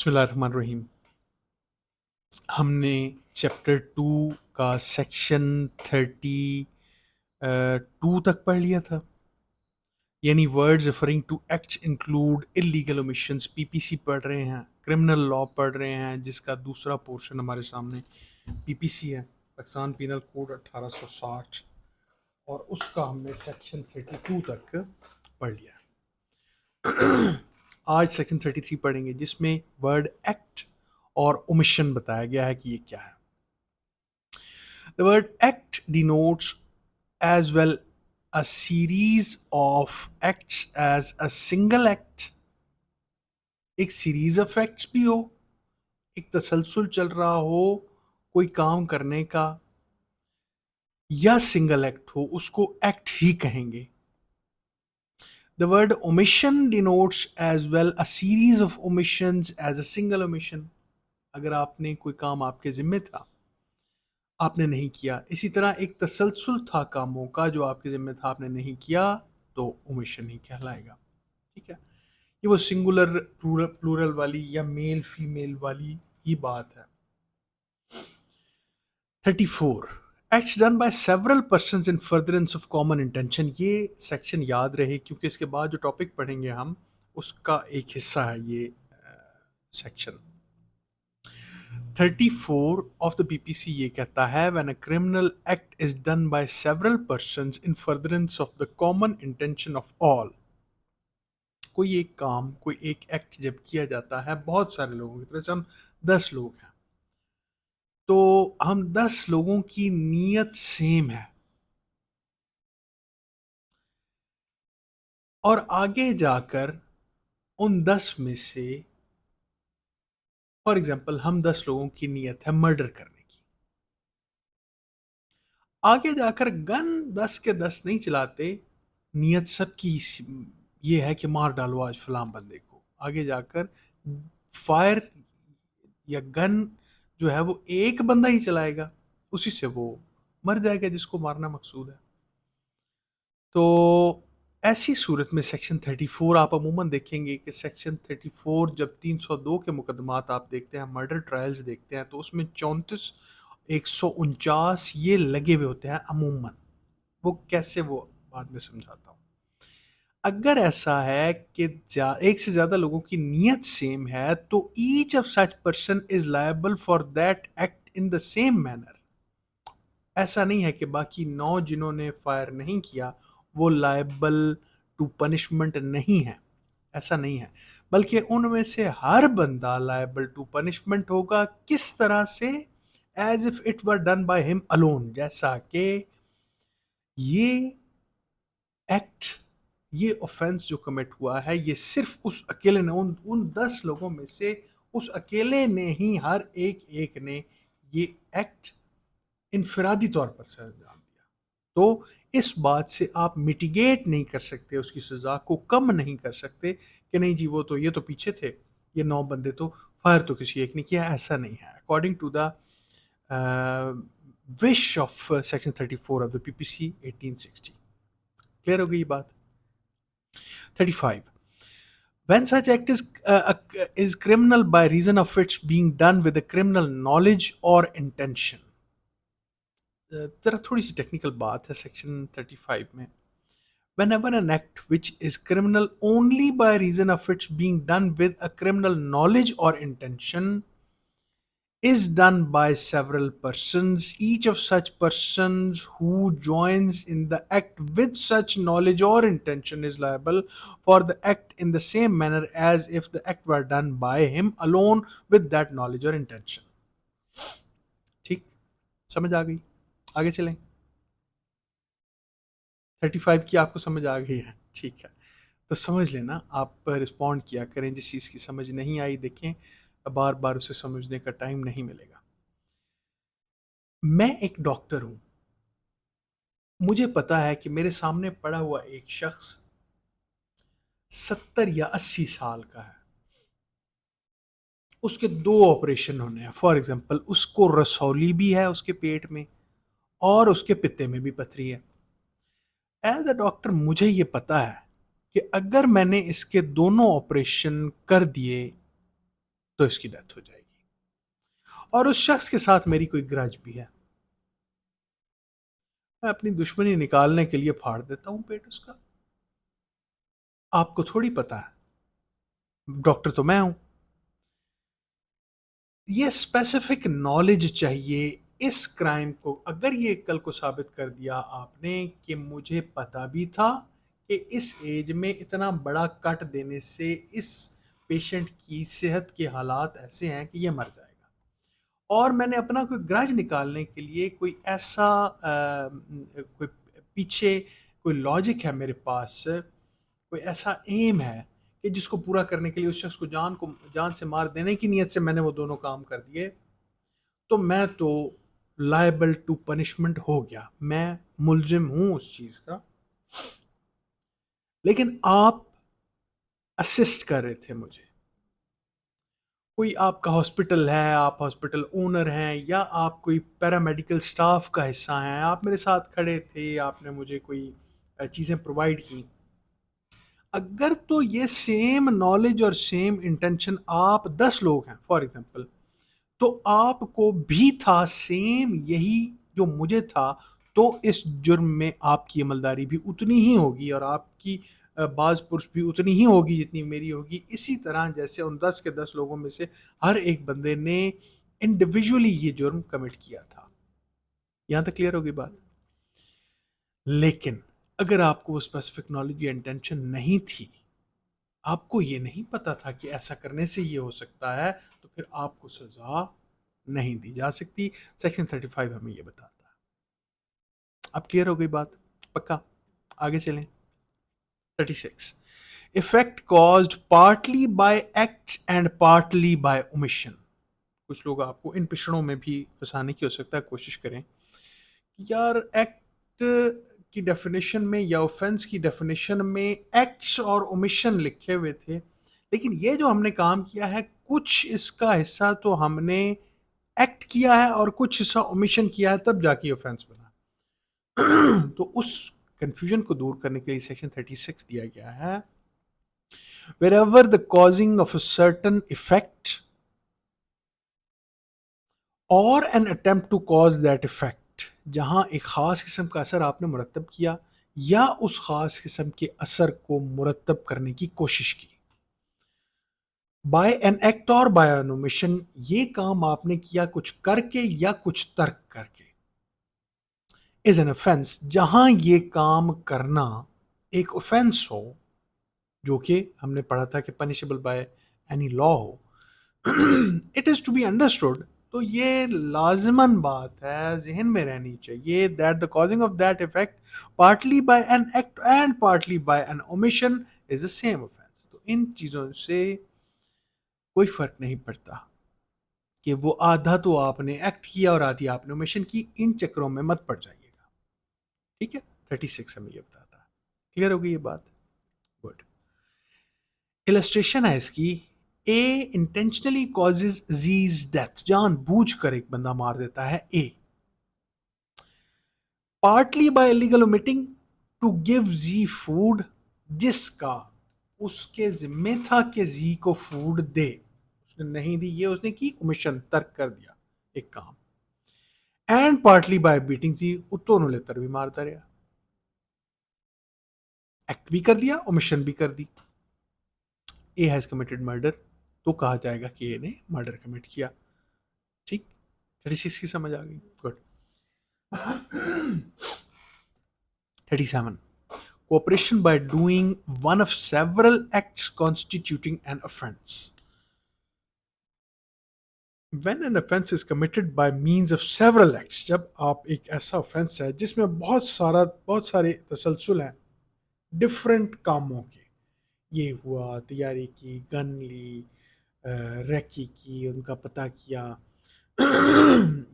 बिस्मिल्लाहिर्रहमानिर्रहीम। हमने चैप्टर 2 का सेक्शन 32 तक पढ़ लिया था। यानी words referring to acts include illegal omissions, PPC पढ़ रहे हैं, क्रिमिनल लॉ पढ़ रहे हैं, जिसका दूसरा पोर्शन हमारे सामने पीपीसी है, पाकिस्तान पीनल कोड 1860, और उसका हमने सेक्शन 32 तक पढ़ लिया। आज सेक्शन 33 पढ़ेंगे, जिसमें वर्ड एक्ट और ओमिशन बताया गया है कि ये क्या है। The word act denotes as well a series of acts as a single act. एक सीरीज ऑफ एक्ट्स भी हो, एक तसलसल चल रहा हो कोई काम करने का, या सिंगल एक्ट हो, उसको एक्ट ही कहेंगे। The word omission denotes as well a series of omissions as a single omission. अगर आपने कोई काम आपके जिम्मे था, आपने नहीं किया, इसी तरह एक तसलसल था कामों का जो आपके जिम्मे था, आपने नहीं किया, तो ओमिशन ही कहलाएगा। ठीक है, ये वो सिंगुलर प्लूरल वाली या मेल फीमेल वाली ही बात है। 34 acts done by several persons in furtherance of common intention. ये सेक्शन याद रहे क्योंकि इसके बाद जो टॉपिक पढ़ेंगे हम, उसका एक हिस्सा है ये सेक्शन। 34 ऑफ द पीपीसी ये कहता है, when a criminal act is done by several persons in furtherance of the common intention of all. कोई एक काम, कोई एक एक्ट जब किया जाता है बहुत सारे लोगों की तरह से, हम 10 लोग हैं, तो हम 10 लोगों की नीयत सेम है, और आगे जाकर उन 10 में से, फॉर एग्जाम्पल हम 10 लोगों की नीयत है मर्डर करने की, आगे जाकर गन 10 के 10 नहीं चलाते, नीयत सबकी ये है कि मार डालो आज फलां बंदे को, आगे जाकर फायर या गन जो है वो एक बंदा ही चलाएगा, उसी से वो मर जाएगा जिसको मारना मकसूद है। तो ऐसी सूरत में सेक्शन 34 आप अमूमन देखेंगे कि सेक्शन 34 जब 302 के मुकदमात आप देखते हैं, मर्डर ट्रायल्स देखते हैं, तो उसमें 34, 149 ये लगे हुए होते हैं अमूमन। वो कैसे, वो बाद में समझाता हूँ। अगर ऐसा है कि एक से ज्यादा लोगों की नीयत सेम है, तो each of such person is liable for that act in the same manner. ऐसा नहीं है कि बाकी 9 जिन्होंने फायर नहीं किया वो लायबल टू पनिशमेंट नहीं है, ऐसा नहीं है, बल्कि उनमें से हर बंदा लायबल टू पनिशमेंट होगा। किस तरह से? As if it were done by him alone, जैसा कि ये एक्ट, ये ऑफेंस जो कमिट हुआ है, ये सिर्फ उस अकेले ने, उन 10 लोगों में से उस अकेले ने ही, हर एक ने ये एक्ट इनफरादी तौर पर से अंजाम दिया। तो इस बात से आप मिटिगेट नहीं कर सकते, उसकी सजा को कम नहीं कर सकते कि नहीं जी वो तो, ये तो पीछे थे, ये 9 बंदे तो फायर तो किसी एक ने किया, ऐसा नहीं है। According to the wish of section 34 of the PPC 1860। Clear हो गई ये बात? 35 when such act is criminal by reason of its being done with a criminal knowledge or intention। जरा थोड़ी सी टेक्निकल बात है सेक्शन 35 में। Whenever an act which is criminal only by reason of its being done with a criminal knowledge or intention is done by several persons, each of such persons who joins in the act with such knowledge or intention is liable for the act in the same manner as if the act were done by him alone with that knowledge or intention। ठीक, समझ आ गई? आगे चलें। 35 की आपको समझ आ गई है? ठीक है, तो समझ लेना, आप रिस्पॉन्ड किया करें जिस चीज़ की समझ नहीं आई। देखें, बार बार उसे समझने का टाइम नहीं मिलेगा। मैं एक डॉक्टर हूं, मुझे पता है कि मेरे सामने पड़ा हुआ एक शख्स 70 या 80 साल का है, उसके 2 ऑपरेशन होने हैं। फॉर एग्जांपल, उसको रसौली भी है उसके पेट में, और उसके पित्ते में भी पथरी है। एज अ डॉक्टर मुझे ये पता है कि अगर मैंने इसके दोनों ऑपरेशन कर दिए तो इसकी डेथ हो जाएगी। और उस शख्स के साथ मेरी कोई ग्रज भी है, मैं अपनी दुश्मनी निकालने के लिए फाड़ देता हूं पेट उसका। आपको थोड़ी पता है, डॉक्टर तो मैं हूं। ये स्पेसिफिक नॉलेज चाहिए इस क्राइम को। अगर ये कल को साबित कर दिया आपने कि मुझे पता भी था कि इस एज में इतना बड़ा कट देने से इस पेशेंट की सेहत के हालात ऐसे हैं कि ये मर जाएगा, और मैंने अपना कोई ग्रज निकालने के लिए कोई ऐसा कोई पीछे कोई लॉजिक है मेरे पास, कोई ऐसा एम है कि जिसको पूरा करने के लिए उस शख्स को जान से मार देने की नीयत से मैंने वो दोनों काम कर दिए, तो मैं तो लायबल टू पनिशमेंट हो गया, मैं मुलजिम हूं उस चीज का। लेकिन आप असिस्ट कर रहे थे मुझे, कोई आपका हॉस्पिटल है, आप हॉस्पिटल ओनर हैं, या आप कोई पैरामेडिकल स्टाफ का हिस्सा हैं, आप मेरे साथ खड़े थे, आपने मुझे कोई चीज़ें प्रोवाइड की। अगर तो ये सेम नॉलेज और सेम इंटेंशन, आप 10 लोग हैं फॉर एग्जांपल, तो आपको भी था सेम यही जो मुझे था, तो इस जुर्म में आपकी अमलदारी भी उतनी ही होगी और आपकी बाज पुरुष भी उतनी ही होगी जितनी मेरी होगी। इसी तरह जैसे उन 10 के 10 लोगों में से हर एक बंदे ने इंडिविजुअली ये जुर्म कमिट किया था। यहां तक क्लियर होगी बात। लेकिन अगर आपको वो स्पेसिफिक नॉलेज या इंटेंशन नहीं थी, आपको ये नहीं पता था कि ऐसा करने से ये हो सकता है, तो फिर आपको सजा नहीं दी जा सकती। सेक्शन 35 हमें ये बताता है। अब क्लियर हो गई बात, पक्का? आगे चलें। 36, effect caused partly bye act and partly bye omission. कुछ लोग आपको इन पिछड़ों में भी फंसाने की हो सकता है, कोशिश करें कि यार एक्ट की डेफिनेशन में या ऑफेंस की डेफिनेशन में एक्ट्स और ओमिशन लिखे हुए थे, लेकिन ये जो हमने काम किया है, कुछ इसका हिस्सा तो हमने एक्ट किया है और कुछ हिस्सा ओमिशन किया है, तब जाके ऑफेंस बना। तो उस कंफ्यूजन को दूर करने के लिए सेक्शन 36 दिया गया है। wherever the causing of a certain effect or an attempt to cause that effect, जहां एक खास किस्म का असर आपने मुरतब किया या उस खास किस्म के असर को मुरतब करने की कोशिश की, बाय एन एक्ट और बाय एन ओमिशन, ये काम आपने किया कुछ करके या कुछ तर्क करके, इज एन ऑफेंस, जहां ये काम करना एक ऑफेंस हो, जो कि हमने पढ़ा था कि पनिशेबल बाय एनी लॉ हो। It is to be understood, तो ये लाजमन बात है, जहन में रहनी चाहिए, that the causing of that effect partly by an act and partly by an omission is the same offence. तो इन चीजों से कोई फर्क नहीं पड़ता कि वो आधा तो आपने एक्ट किया और आधी आपने ओमिशन की, इन चक्करों में मत पड़ जाइएगा। ठीक है, 36 हमें ये बताता है। क्लियर हो गई ये बात? गुड। इलस्ट्रेशन है इसकी, A intentionally causes Z's death, जान बूझ कर एक बंदा मार देता है A, partly by illegal omitting to give Z food, जिसका उसके जिम्मे था कि जी को फूड दे, उसने नहीं दी, ये उसने की ओमिशन, तर्क कर दिया एक काम। एंड पार्टली बाय बीटिंग जी, दोनों लेकर भी मारता रहा, एक्ट भी कर दिया, ओमिशन भी कर दी। ए हैज कमिटेड मर्डर, तो कहा जाएगा कि ए ने मर्डर कमिट किया। ठीक, 36 की समझ आ गई? Good. 37, cooperation by doing one of several acts constituting an offense. When an offense is committed by means of several acts, जब आप एक ऐसा offense है जिसमें बहुत सारे तसलसल हैं डिफरेंट कामों के, ये हुआ, तैयारी की, गन ली, रेकी की, उनका पता किया,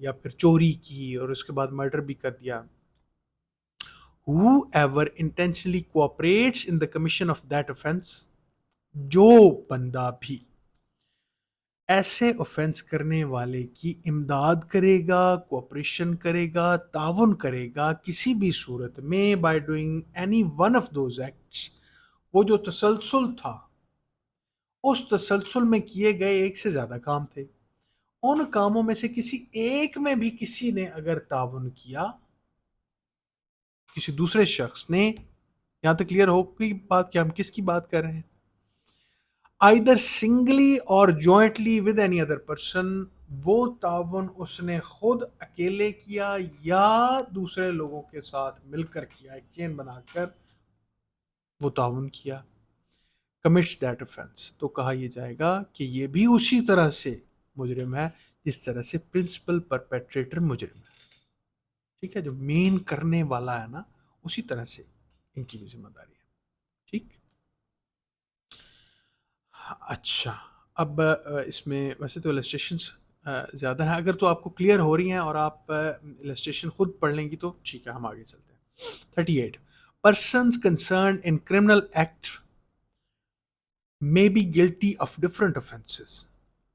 या फिर चोरी की और उसके बाद मर्डर भी कर दिया, whoever intentionally cooperates in the commission of that offense, जो बंदा भी ऐसे ऑफेंस करने वाले की इमदाद करेगा, कोऑपरेशन करेगा, ताउन करेगा किसी भी सूरत में, by doing any one of those acts, वो जो तसलसल था उस तसलसल में किए गए एक से ज्यादा काम थे। उन कामों में से किसी एक में भी किसी ने अगर ताउन किया, किसी दूसरे शख्स ने, यहां तक क्लियर हो गई बात कि हम किसकी बात कर रहे हैं? आइदर सिंगली और jointly with any other person, वो ताउन उसने खुद अकेले किया या दूसरे लोगों के साथ मिलकर किया, एक चेन बनाकर वो ताउन किया, कमिट्स दैट ऑफेंस, तो कहा यह जाएगा कि ये भी उसी तरह से मुजरिम है जिस तरह से प्रिंसिपल परपेट्रेटर मुजरिम है। ठीक है, जो मेन करने वाला है ना, उसी तरह से इनकी भी जिम्मेदारी है। ठीक। अच्छा, अब इसमें वैसे तो इलस्ट्रेशंस ज़्यादा हैं, अगर तो आपको क्लियर हो रही हैं और आप इलस्ट्रेशन खुद पढ़ लेंगी तो ठीक है, हम आगे चलते हैं। 38, persons concern in criminal act may be guilty of different offences.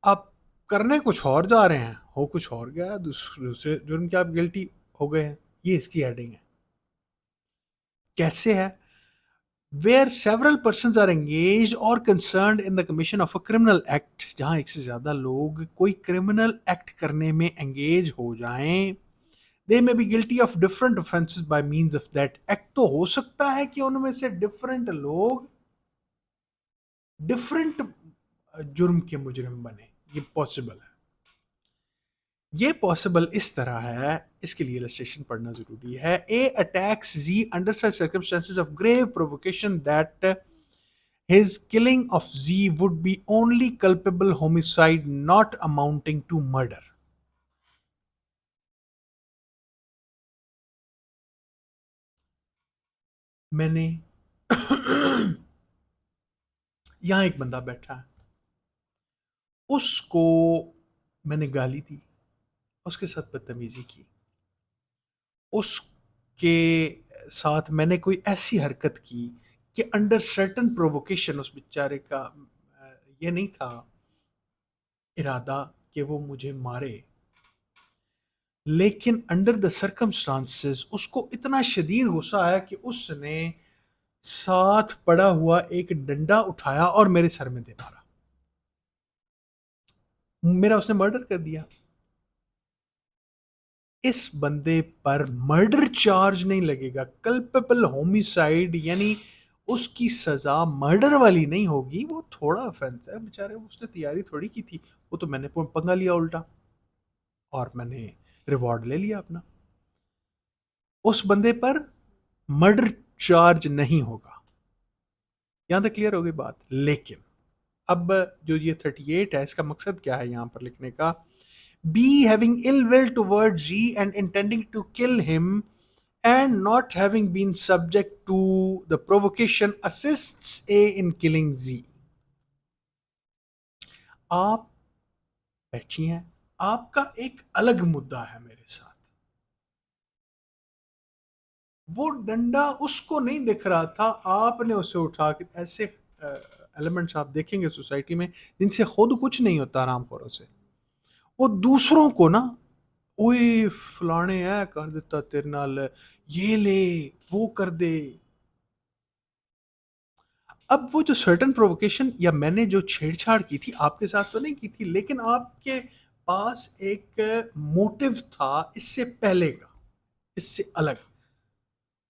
आप करने कुछ और जा रहे हैं, हो कुछ और गया, दूसरे जुर्म के आप गिल्टी हो गए हैं, ये इसकी हेडिंग है। कैसे है? Where several persons are engaged और concerned in the commission of a criminal act, जहां एक से ज्यादा लोग कोई क्रिमिनल एक्ट करने में एंगेज हो जाएं, they may be guilty of different offences by means of that act. तो हो सकता है कि उनमें से डिफरेंट लोग डिफरेंट जुर्म के मुजरिम बने, ये पॉसिबल है। ये पॉसिबल इस तरह है, इसके लिए इलस्ट्रेशन पढ़ना जरूरी है। A attacks Z under such circumstances of grave provocation that his killing of Z would be only culpable homicide not amounting to murder. मैंने यहां एक बंदा बैठा है, उसको मैंने गाली दी, उसके साथ बदतमीजी की, उसके साथ मैंने कोई ऐसी हरकत की कि अंडर सर्टन प्रोवोकेशन उस बेचारे का ये नहीं था इरादा कि वो मुझे मारे, लेकिन अंडर द सर्कमस्टांसेस उसको इतना शदीद गुस्सा आया कि उसने साथ पड़ा हुआ एक डंडा उठाया और मेरे सर में दे मारा। मेरा उसने मर्डर कर दिया। इस बंदे पर मर्डर चार्ज नहीं लगेगा, कल्पेबल होमिसाइड, यानी उसकी सजा मर्डर वाली नहीं होगी। वो थोड़ा ऑफेंस है बेचारे, उसने तैयारी थोड़ी की थी, वो तो मैंने पंगा लिया उल्टा और मैंने रिवॉर्ड ले लिया अपना। उस बंदे पर मर्डर चार्ज नहीं होगा। यहां तक क्लियर हो गई बात। लेकिन अब जो ये 38 है, इसका मकसद क्या है यहां पर लिखने का? B having ill will toward G and intending to kill him and not having been subject to the provocation assists A in killing Z. आप बैठी हैं, आपका एक अलग मुद्दा है मेरे साथ, वो डंडा उसको नहीं दिख रहा था, आपने उसे उठा के, ऐसे एलिमेंट्स आप देखेंगे सोसाइटी में जिनसे खुद कुछ नहीं होता आरामखोरों से, वो दूसरों को ना, ओए फलाने है कर देता तेरे नाल, ये ले, वो कर दे। अब वो जो सर्टन प्रोवोकेशन या मैंने जो छेड़छाड़ की थी आपके साथ तो नहीं की थी, लेकिन आपके पास एक मोटिव था इससे पहले का, इससे अलग,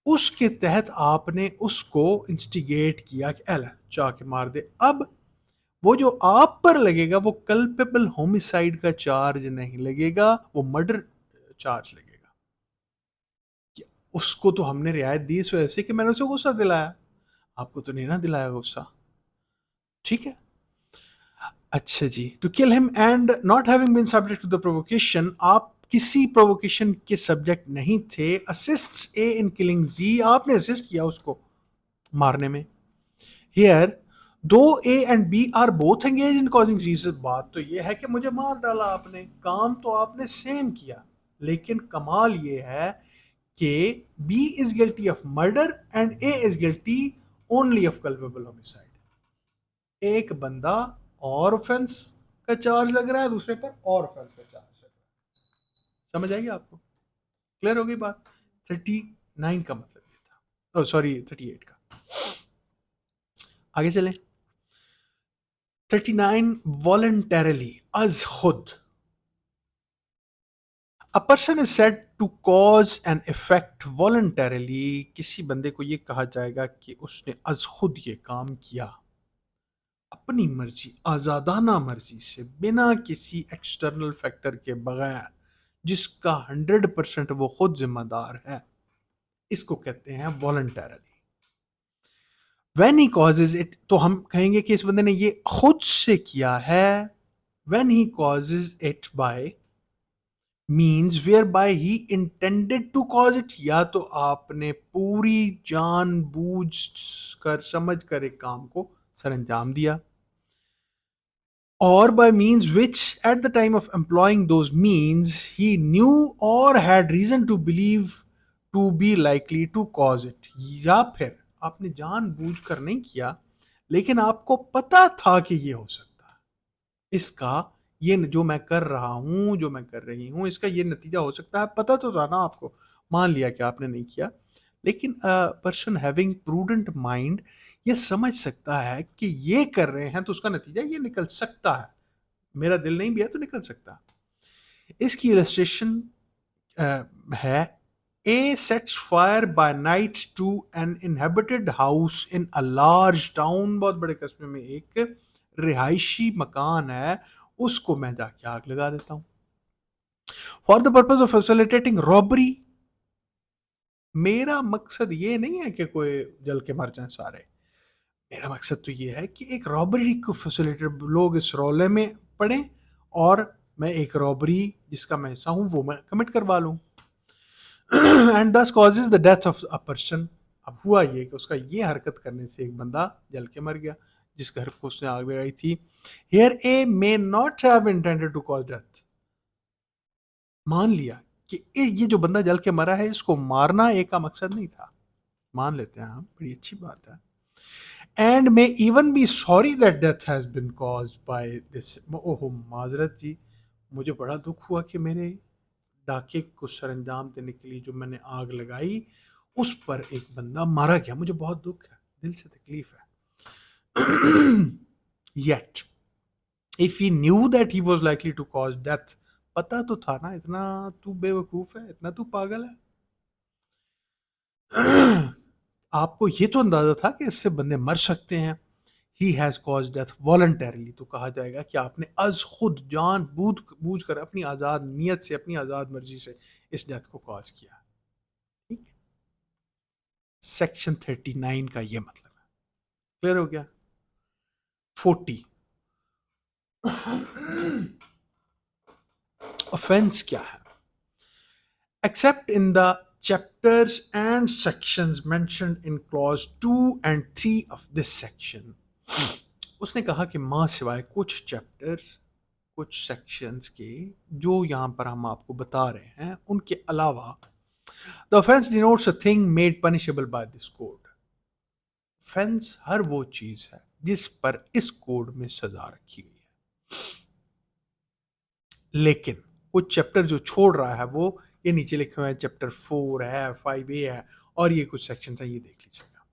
उसके तहत आपने उसको इंस्टिगेट किया कि एला चाह के मार दे। अब वो जो आप पर लगेगा वो कल्पेबल होमिसाइड का चार्ज नहीं लगेगा, वो मर्डर चार्ज लगेगा। कि उसको तो हमने रियायत दी इस वजह से कि मैंने उसे गुस्सा दिलाया, आपको तो नहीं ना दिलाया गुस्सा। ठीक है। अच्छा जी, to kill him and not having been subject to the provocation, आप किसी प्रोवोकेशन के सब्जेक्ट नहीं थे। असिस्ट ए इन किलिंग जी, आपने असिस्ट किया उसको मारने में। Here two A and B are both engage in causing Z, बात तो ये है कि मुझे मार डाला आपने, काम तो आपने सेम किया, लेकिन कमाल ये है कि B is guilty of murder and A is guilty only of culpable homicide. एक बंदा और ऑफेंस का चार्ज लग रहा है, दूसरे पर और ऑफेंस का चार्ज लग रहा है। समझ आएगी आपको? क्लियर हो गई बात? 39 का मतलब ये था, सॉरी 38 का। आगे चलें। 39 voluntarily, az khud. A person is said to cause an effect voluntarily. किसी बंदे को ये कहा जाएगा कि उसने अज खुद ये काम किया, अपनी मर्जी, आजादाना मर्जी से, बिना किसी एक्सटर्नल फैक्टर के बगैर, जिसका 100% वो खुद जिम्मेदार है। इसको कहते हैं voluntarily. When he causes it, तो हम कहेंगे कि इस बंदे ने ये खुद से किया है। When he causes it by means whereby he intended to cause it, या तो आपने पूरी जानबूझ कर, समझ कर एक काम को सर अंजाम दिया, or by means which at the time of employing those means he knew or had reason to believe to be likely to cause it, या फिर आपने जानबूझकर नहीं किया लेकिन आपको पता था कि ये हो सकता है, इसका ये जो मैं कर रहा हूं, जो मैं कर रही हूं, इसका ये नतीजा हो सकता है, पता तो था ना आपको, मान लिया कि आपने नहीं किया। लेकिन पर्सन हैविंग प्रूडेंट माइंड ये समझ सकता है कि ये कर रहे हैं तो उसका नतीजा ये निकल सकता है, मेरा दिल नहीं भी है तो निकल सकता। इसकी इलस्ट्रेशन है A sets fire by night to an inhabited house in a large town, बहुत बड़े कस्बे में एक रिहायशी मकान है, उसको मैं जाके आग लगा देता हूं। For the purpose of facilitating robbery, मेरा मकसद ये नहीं है कि कोई जल के मर जाए सारे, मेरा मकसद तो ये है कि एक रॉबरी को फैसिलिटेट, लोग इस रोले में पड़े और मैं एक रॉबरी जिसका मैं हिस्सा हूं वो मैं कमिट करवा लूं। एंड दस causes the death of a person. अब हुआ ये कि उसका ये हरकत करने से एक बंदा जल के मर गया जिस घर को उसने आग लगाई थी। Here A may not have intended to cause death, मान लिया कि ये जो बंदा जल के मरा है इसको मारना एक का मकसद नहीं था, मान लेते हैं हम, बड़ी अच्छी बात है। And may even be sorry that death has been caused by this, ओहो माजरत जी, मुझे बड़ा दुख हुआ कि मेरे डाके को सरंजाम देने के लिए जो मैंने आग लगाई उस पर एक बंदा मारा गया, मुझे बहुत दुख है, दिल से तकलीफ है। Yet if he knew that he was likely to cause death, पता तो था ना, इतना तू बेवकूफ है, इतना तू पागल है। आपको ये तो अंदाजा था कि इससे बंदे मर सकते हैं। He has cause death voluntarily, तो कहा जाएगा कि आपने अज खुद जान बूझ कर अपनी आजाद नीयत से, अपनी आजाद मर्जी से इस डेथ को कॉज किया। ठीक, सेक्शन 39 का ये मतलब है। क्लियर हो गया। 40 ऑफेंस क्या है? Accept in the chapters and sections mentioned in clause 2 and 3 of this section, उसने कहा कि मां सिवाय कुछ चैप्टर्स, कुछ सेक्शंस के जो यहां पर हम आपको बता रहे हैं उनके अलावा, the offence denotes a thing made punishable by this code. Offence हर वो चीज है जिस पर इस कोड में सजा रखी गई है। लेकिन कुछ चैप्टर जो छोड़ रहा है वो ये नीचे लिखे हुए हैं, चैप्टर 4 है, 5A है और ये कुछ सेक्शन है, ये देख लीजिएगा।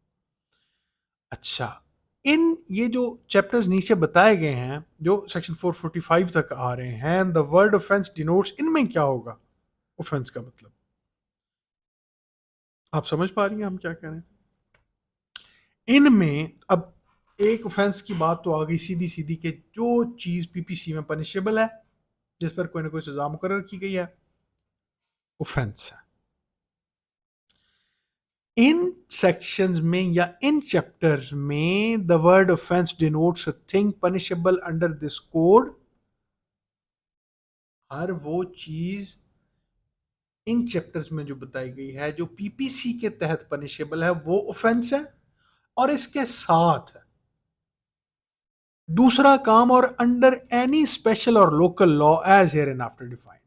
अच्छा, इन ये जो चैप्टर्स नीचे बताए गए हैं जो सेक्शन 445 तक आ रहे हैं, द वर्ड ऑफेंस डिनोट्स, इनमें क्या होगा ऑफेंस का मतलब? आप समझ पा रही हैं हम क्या कह रहे हैं? इनमें अब एक ऑफेंस की बात तो आ गई सीधी सीधी कि जो चीज पीपीसी में पनिशेबल है, जिस पर कोई ना कोई सजा मुकर्रर की गई है, ऑफेंस है। इन सेक्शंस में या इन चैप्टर्स में the word offence denotes a thing punishable under this code. हर वो चीज इन चैप्टर्स में जो बताई गई है जो पीपीसी के तहत पनिशेबल है वो ऑफेंस है, और इसके साथ दूसरा काम, और under any special or local law as hereinafter defined.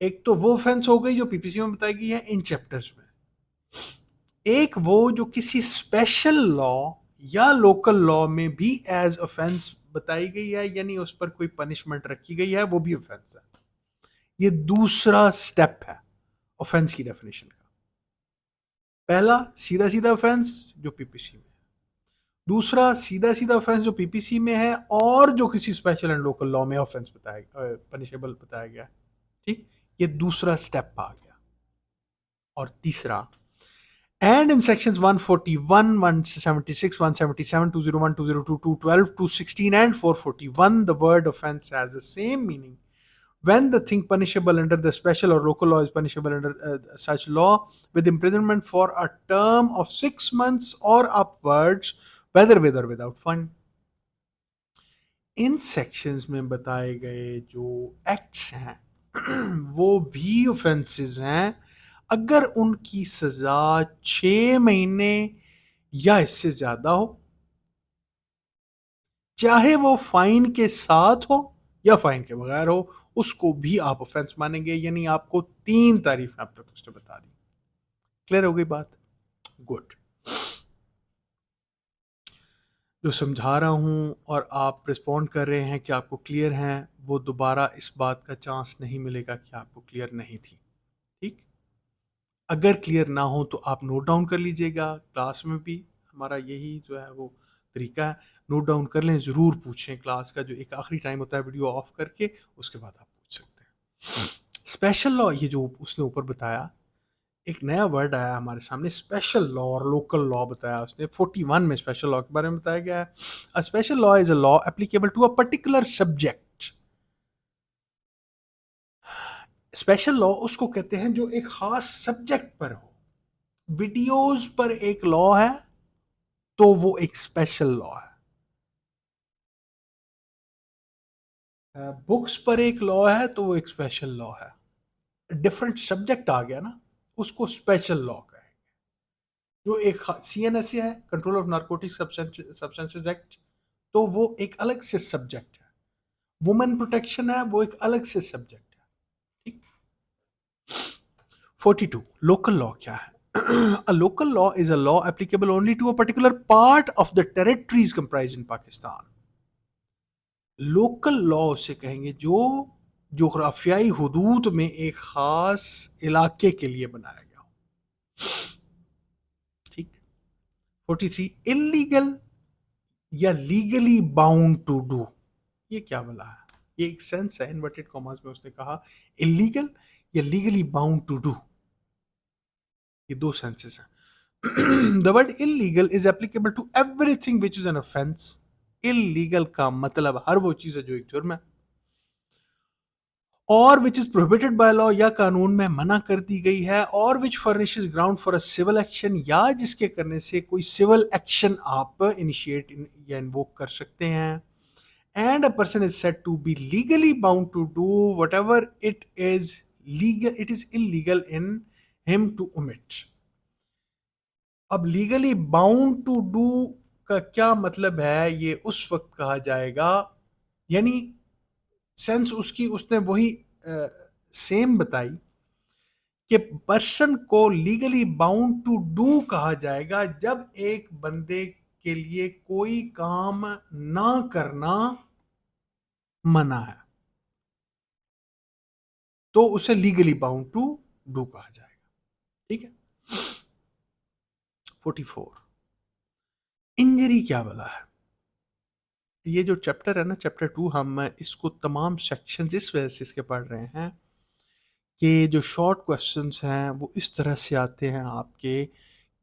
एक तो वो ऑफेंस हो गई जो पीपीसी में बताई गई है इन चैप्टर्स में, एक वो जो किसी स्पेशल लॉ या लोकल लॉ में भी एज ऑफेंस बताई गई है, यानी उस पर कोई पनिशमेंट रखी गई है, वो भी ऑफेंस है। ये दूसरा स्टेप है ऑफेंस की डेफिनेशन का। पहला सीधा सीधा ऑफेंस जो पीपीसी में, दूसरा सीधा सीधा ऑफेंस जो पीपीसी में है, और जो किसी स्पेशल एंड लोकल लॉ में ऑफेंस बताया, पनिशेबल बताया गया है। ठीक, ये दूसरा स्टेप आ गया। और तीसरा, and in sections 141, 176, 177, 201, 202, 212, 216, and 441, the word offense has the same meaning when the thing punishable under the special or local law is punishable under such law with imprisonment for a term of 6 months or upwards, whether with or without fine. In sections में बताए गए जो acts हैं वो भी offences हैं अगर उनकी सजा 6 महीने या इससे ज्यादा हो, चाहे वो फाइन के साथ हो या फाइन के बगैर हो, उसको भी आप ऑफेंस मानेंगे। यानी आपको 3 तारीफ अब तक उसने बता दी। क्लियर हो गई बात? गुड। जो समझा रहा हूं और आप रिस्पॉन्ड कर रहे हैं कि आपको क्लियर हैं, वो दोबारा इस बात का चांस नहीं मिलेगा कि आपको क्लियर नहीं थी। ठीक, अगर क्लियर ना हो तो आप नोट डाउन कर लीजिएगा। क्लास में भी हमारा यही जो है वो तरीका है, नोट डाउन कर लें, ज़रूर पूछें। क्लास का जो एक आखिरी टाइम होता है वीडियो ऑफ करके, उसके बाद आप पूछ सकते हैं। स्पेशल लॉ, ये जो उसने ऊपर बताया, एक नया वर्ड आया हमारे सामने, स्पेशल लॉ और लोकल लॉ बताया उसने। 41 में स्पेशल लॉ के बारे में बताया गया है। A special law is a law applicable to a particular subject. Special law उसको कहते हैं जो एक खास सब्जेक्ट पर हो। वीडियोज पर एक लॉ है तो वो एक स्पेशल लॉ है। बुक्स पर एक लॉ है तो वो एक स्पेशल लॉ है। डिफरेंट सब्जेक्ट आ गया ना, उसको स्पेशल लॉ कहेंगे। जो एक सीएनएसए है, control of narcotic substances act, तो वो एक अलग से सब्जेक्ट है। वुमेन प्रोटेक्शन है, वो एक अलग से सब्जेक्ट है। ठीक। 42 लोकल लॉ क्या है? A local law is a law applicable only to a particular part of the territories comprised in Pakistan. Local law उसे कहेंगे जो जोग्राफियाई हुदूद में एक खास इलाके के लिए बनाया गया हो। ठीक। 43 इलीगल या लीगली बाउंड टू डू, ये क्या बोला है? ये एक सेंस है, इन्वर्टेड कॉमास में उसने कहा इलीगल या लीगली बाउंड टू डू, ये दो सेंसेस हैं। The word illegal is applicable to everything which is an offence. Illegal का मतलब हर वो चीज है जो एक जुर्म है, और which is prohibited by law, या कानून में मना कर दी गई है, और which furnishes ground for a civil action, या जिसके करने से कोई सिविल एक्शन आप इनिशिएट या इन्वोक कर सकते हैं। And a person is said to be legally bound to do whatever it is legal, it is illegal in him to omit. अब लीगली बाउंड टू डू का क्या मतलब है, ये उस वक्त कहा जाएगा, यानी सेंस उसकी उसने वही सेम बताई कि पर्सन को लीगली बाउंड टू डू कहा जाएगा जब एक बंदे के लिए कोई काम ना करना मना है, तो उसे लीगली बाउंड टू डू कहा जाएगा। ठीक है। 44 इंजरी क्या बोला है? ये जो चैप्टर है ना, चैप्टर 2, हम इसको तमाम सेक्शन इस वजह से इसके पढ़ रहे हैं कि जो शॉर्ट क्वेश्चंस हैं वो इस तरह से आते हैं आपके,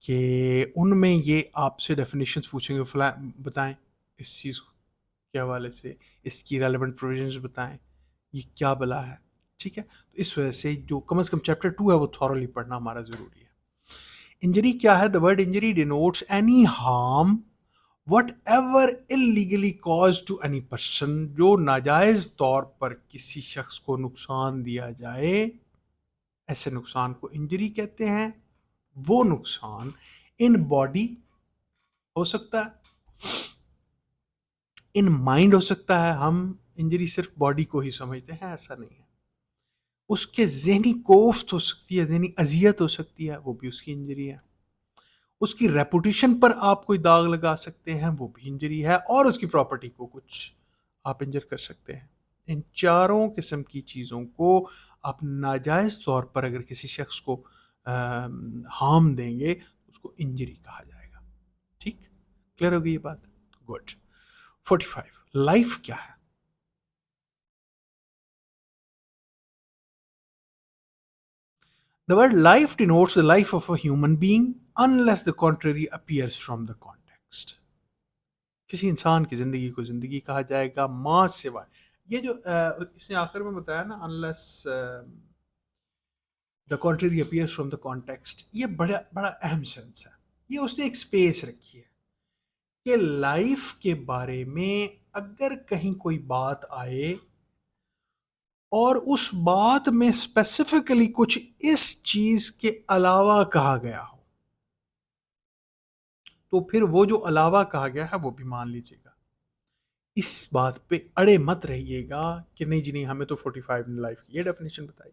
कि उनमें ये आपसे डेफिनेशंस पूछेंगे, फला बताएं इस चीज़ के हवाले से, इसकी रेलेवेंट प्रोविजंस बताएं, ये क्या बला है। ठीक है, तो इस वजह से जो कम से कम चैप्टर 2 है वो थॉरली पढ़ना हमारा ज़रूरी है। इंजरी क्या है? The word injury denotes any harm whatever illegally cause to any person, जो नाजायज तौर पर किसी शख्स को नुकसान दिया जाए, ऐसे नुकसान को इंजरी कहते हैं। वो नुकसान इन बॉडी हो सकता है, इन माइंड हो सकता है। हम इंजरी सिर्फ बॉडी को ही समझते हैं, ऐसा नहीं है। उसके जहनी कोफ्त हो सकती है, जहनी अजियत हो सकती है, वो भी उसकी इंजरी है। उसकी रेपुटेशन पर आप कोई दाग लगा सकते हैं, वो भी इंजरी है। और उसकी प्रॉपर्टी को कुछ आप इंजर कर सकते हैं। इन चारों किस्म की चीज़ों को आप नाजायज़ तौर पर अगर किसी शख्स को हार्म देंगे, उसको इंजरी कहा जाएगा। ठीक, क्लियर हो गई ये बात? गुड। 45, लाइफ क्या है? The word life denotes the life of a human being unless the contrary appears from the context. किसी इंसान की जिंदगी को जिंदगी कहा जाएगा मां सिवाय, ये जो इसने आखिर में बताया ना, unless the contrary appears from the context, ये बड़ा बड़ा अहम सेंस है। ये उसने एक स्पेस रखी है कि लाइफ के बारे में अगर कहीं कोई बात आए और उस बात में स्पेसिफिकली कुछ इस चीज के अलावा कहा गया हो, तो फिर वो जो अलावा कहा गया है वो भी मान लीजिएगा। इस बात पे अड़े मत रहिएगा कि नहीं जी नहीं, हमें तो 45 ने लाइफ की ये डेफिनेशन बताई।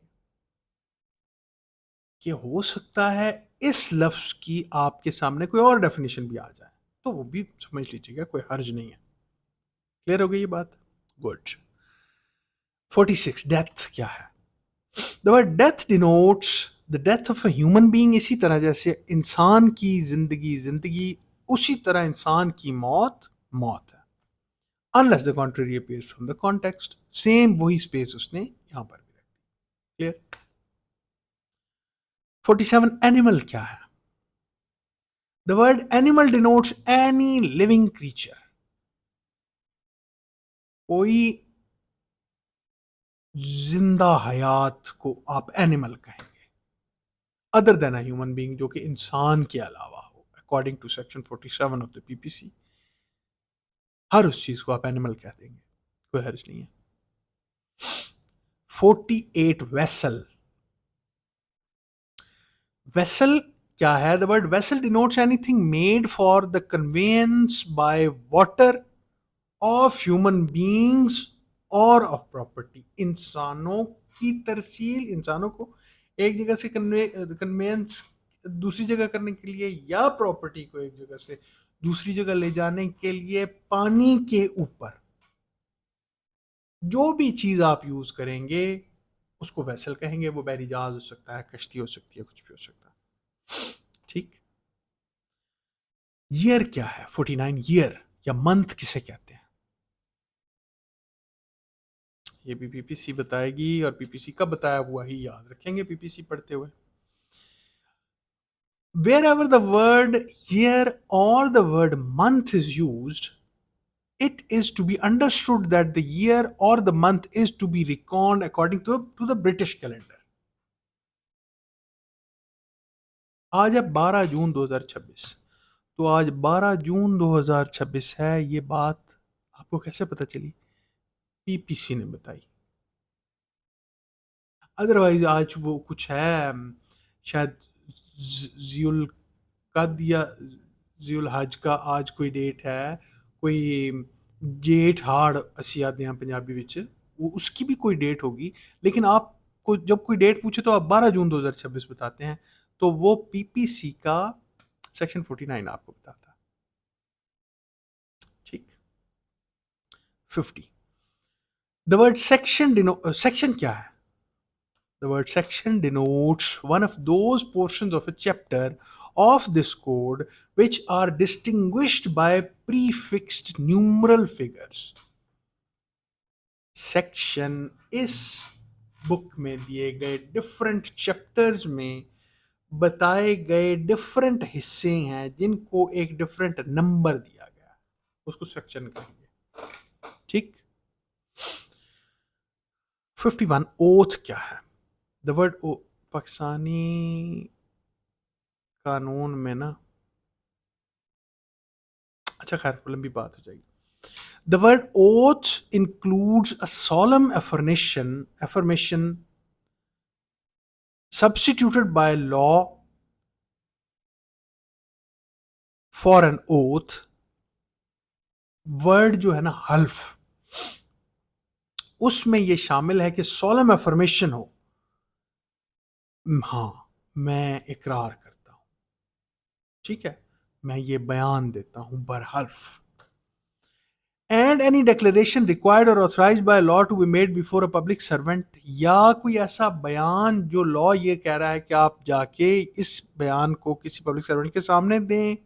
कि हो सकता है इस लफ्ज की आपके सामने कोई और डेफिनेशन भी आ जाए, तो वो भी समझ लीजिएगा, कोई हर्ज नहीं है। क्लियर हो गई ये बात? गुड। 46, डेथ क्या है? The word death denotes the death of a human being. इसी तरह जैसे इंसान की जिंदगी जिंदगी, उसी तरह इंसान की मौत मौत है। Unless the contrary appears from the context, same वही स्पेस उसने यहां पर भी रखी। क्लियर? 47, एनिमल क्या है? The word animal denotes any living creature. कोई जिंदा हयात को आप एनिमल कहेंगे, other than a human being, जो कि इंसान के अलावा हो। According to section 47 of the PPC, हर उस चीज को आप एनिमल कह देंगे, कोई हर्ज नहीं है। 48, वेसल। वेसल क्या है? The word vessel denotes anything made for the conveyance by water of human beings और ऑफ प्रॉपर्टी। इंसानों की तरसील, इंसानों को एक जगह से कन्वेंस दूसरी जगह करने के लिए, या प्रॉपर्टी को एक जगह से दूसरी जगह ले जाने के लिए पानी के ऊपर जो भी चीज आप यूज करेंगे उसको वेसल कहेंगे। वो बैरी जहाज हो सकता है, कश्ती हो सकती है, कुछ भी हो सकता है। ठीक। ईयर क्या है? 49, ईयर या मंथ किसे कहते हैं? ये भी पीपीसी बताएगी, और पीपीसी का बताया हुआ ही याद रखेंगे पीपीसी पढ़ते हुए। Wherever the word year or the word month is used, it is to be understood that the year or the month is to be reckoned according to the British calendar. आज है 12 जून 2026, तो आज 12 जून 2026 है। ये बात आपको कैसे पता चली? पीपीसी ने बताई। अदरवाइज आज वो कुछ है, शायद जियुल कद या जियुल हज का आज कोई डेट है, कोई जेठ हाड़ असी आते हैं पंजाबी विच, वो उसकी भी कोई डेट होगी। लेकिन आपको जब कोई डेट पूछे तो आप 12 जून 2026 बताते हैं, तो वो पीपीसी का सेक्शन 49 आपको बताता है। ठीक। 50, द वर्ड सेक्शन क्या है? The word section denotes one of those portions of a chapter of this code which are distinguished by prefixed numeral figures. Section इस बुक में दिए गए डिफरेंट चैप्टर्स में बताए गए डिफरेंट हिस्से हैं जिनको एक डिफरेंट नंबर दिया गया है, उसको सेक्शन कहेंगे। ठीक। 51, ओथ क्या है? द वर्ड पाकिस्तानी कानून में ना, अच्छा खैर लंबी बात हो जाएगी। The word oath includes a solemn affirmation substituted by law for an oath। Word जो है ना हल्फ, उसमें यह शामिल है कि solemn affirmation हो, हाँ मैं इकरार करता हूं, ठीक है, मैं ये बयान देता हूं बरहल्फ। And any declaration required or authorised by law to be made before a public servant, या कोई ऐसा बयान जो लॉ ये कह रहा है कि आप जाके इस बयान को किसी पब्लिक सर्वेंट के सामने दें,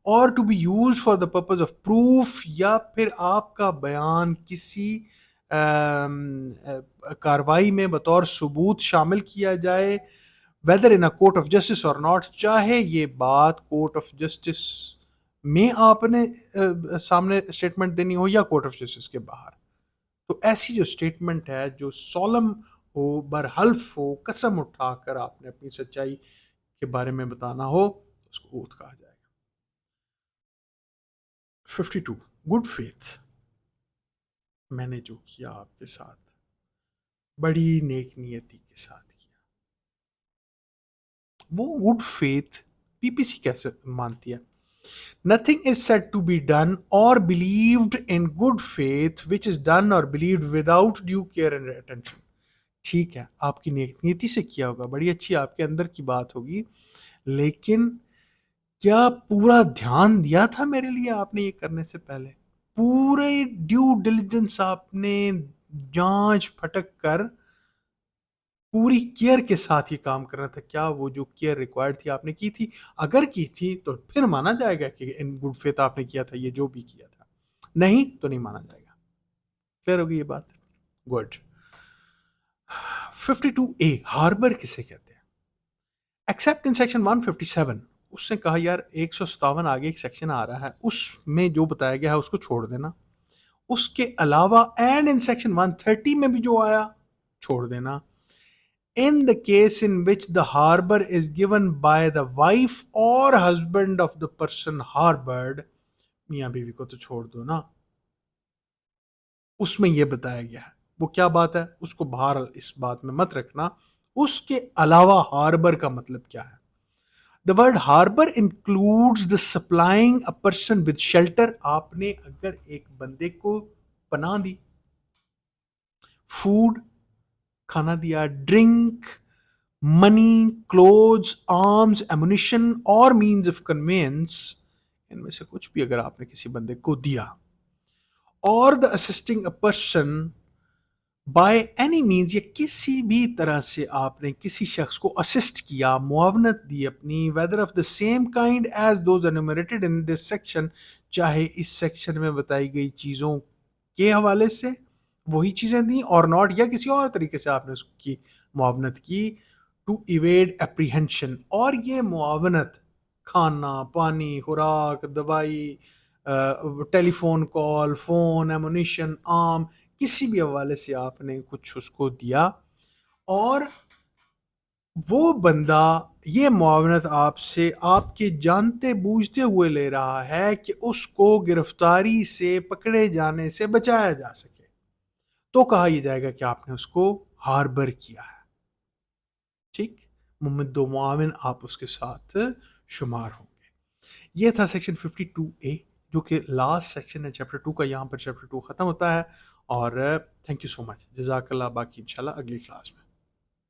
और to be use for the purpose of proof, या फिर आपका बयान किसी कार्रवाई में बतौर सबूत शामिल किया जाए, whether in a court of justice or not, चाहे ये बात कोर्ट ऑफ जस्टिस में आपने सामने स्टेटमेंट देनी हो या कोर्ट ऑफ जस्टिस के बाहर। तो ऐसी जो स्टेटमेंट है जो सोलम हो, बरहल्फ हो, कसम उठाकर आपने अपनी सच्चाई के बारे में बताना हो, उसको ओथ कहा जाएगा। 52, गुड फेथ। मैंने जो किया आपके साथ बड़ी नेक नियति के साथ किया। वो गुड फेथ पीपीसी कैसे मानती है? Nothing is said to be done और believed in good faith which is done और believed without due care and attention. ठीक है, आपकी नेक नीति से किया होगा, बड़ी अच्छी आपके अंदर की बात होगी, लेकिन क्या पूरा ध्यान दिया था मेरे लिए आपने ये करने से पहले? पूरे ड्यू डिलिजेंस आपने जांच फटक कर पूरी केयर के साथ ये काम करना था। क्या वो जो केयर रिक्वायर्ड थी आपने की थी? अगर की थी तो फिर माना जाएगा कि इन गुड फेथ आपने किया था ये जो भी किया था, नहीं तो नहीं माना जाएगा। क्लियर होगी ये बात? गुड। 52A हार्बर किसे कहते हैं? एक्सेप्ट इन सेक्शन 157, उसने कहा यार 157 आगे एक सेक्शन आ रहा है, उसमें जो बताया गया है उसको छोड़ देना। उसके अलावा एंड इन सेक्शन 130 में भी जो आया छोड़ देना। In the case in which the harbor is given by the wife or husband of the person harbored, मियाँ बीवी को तो छोड़ दो ना, उसमें यह बताया गया है। वो क्या बात है उसको बाहर इस बात में मत रखना। उसके अलावा हार्बर का मतलब क्या है? The word harbour includes the supplying a person with shelter. आपने अगर एक बंदे को पनाह दी, फूड खाना दिया, drink, money, clothes, arms, ammunition और मीन्स ऑफ कन्वेंस, इनमें से कुछ भी अगर आपने किसी बंदे को दिया, और the assisting a person by any means, या किसी भी तरह से आपने किसी शख्स को असिस्ट किया, मुआवनत दी अपनी, whether of the same kind as those enumerated in this section, चाहे इस सेक्शन में बताई गई चीज़ों के हवाले से वही चीज़ें दी और नॉट, या किसी और तरीके से आपने उसकी मुआवनत की, टू इवेड एप्रीहेंशन। और ये मुआवनत खाना, पानी, खुराक, दवाई, telephone call, phone, ammunition, arm, किसी भी हवाले से आपने कुछ उसको दिया और वो बंदा ये मुआवनत आपसे आपके जानते बूझते हुए ले रहा है कि उसको गिरफ्तारी से, पकड़े जाने से बचाया जा सके, तो कहा यह जाएगा कि आपने उसको हार्बर किया है। ठीक, मुमद्दो मुआविन आप उसके साथ शुमार होंगे। ये था सेक्शन 52A, जो कि लास्ट सेक्शन है चैप्टर 2 का। यहाँ पर चैप्टर 2 ख़त्म होता है और थैंक यू सो मच, जज़ाकल्लाह। बाकी इंशाल्लाह अगली क्लास में।